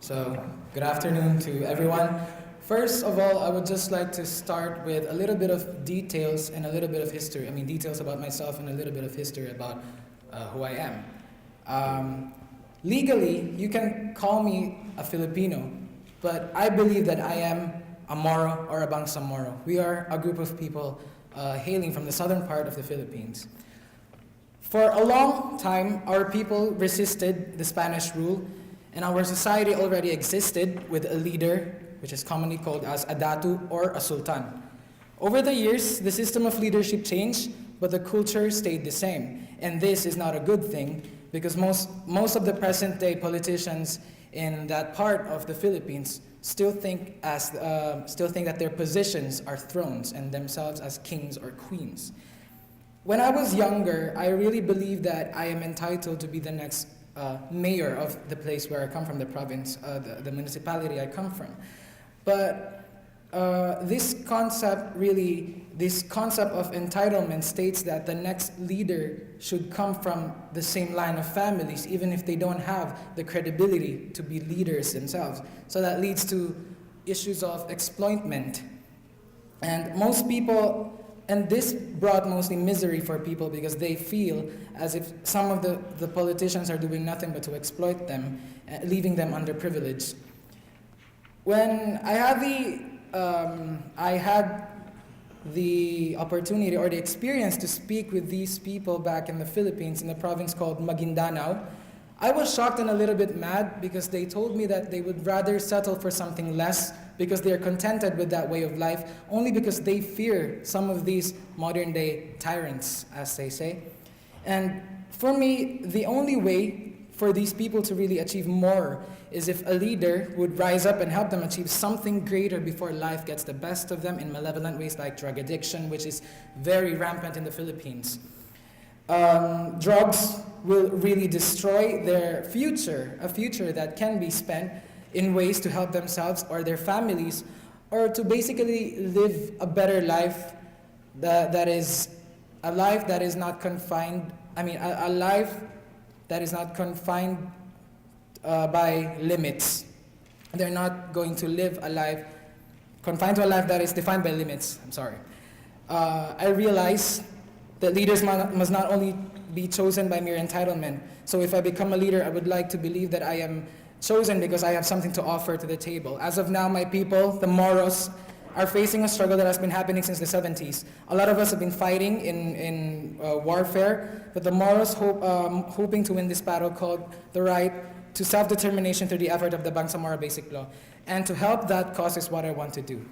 So, good afternoon to everyone. First of all, I would just like to start with a little bit of details and a little bit of history. Details about myself and a little bit of history about who I am. Legally, you can call me a Filipino, but I believe that I am a Moro or a Bangsamoro. We are a group of people hailing from the southern part of the Philippines. For a long time, our people resisted the Spanish rule, and our society already existed with a leader, which is commonly called as a datu or a sultan. Over the years, the system of leadership changed, but the culture stayed the same. And this is not a good thing, because most of the present-day politicians in that part of the Philippines still think that their positions are thrones and themselves as kings or queens. When I was younger, I really believed that I am entitled to be the next mayor of the place where I come from, the province, the municipality I come from. But this concept of entitlement states that the next leader should come from the same line of families, even if they don't have the credibility to be leaders themselves. So that leads to issues of exploitment. And this brought mostly misery for people because they feel as if some of the politicians are doing nothing but to exploit them, leaving them underprivileged. When I had the opportunity or the experience to speak with these people back in the Philippines in the province called Maguindanao, I was shocked and a little bit mad because they told me that they would rather settle for something less because they are contented with that way of life, only because they fear some of these modern day tyrants, as they say. And for me, the only way for these people to really achieve more is if a leader would rise up and help them achieve something greater before life gets the best of them in malevolent ways like drug addiction, which is very rampant in the Philippines. Drugs will really destroy their future, a future that can be spent in ways to help themselves or their families, or to basically live a better life that is a life that is not confined, a life that is not confined by limits. They're not going to live a life confined to a life that is defined by limits. I realize that leaders must not only be chosen by mere entitlement. So if I become a leader, I would like to believe that I am chosen because I have something to offer to the table. As of now, my people, the Moros, are facing a struggle that has been happening since the 70s. A lot of us have been fighting in warfare, but the Moros hoping to win this battle called the right to self-determination through the effort of the Bangsamoro Basic Law. And to help that cause is what I want to do.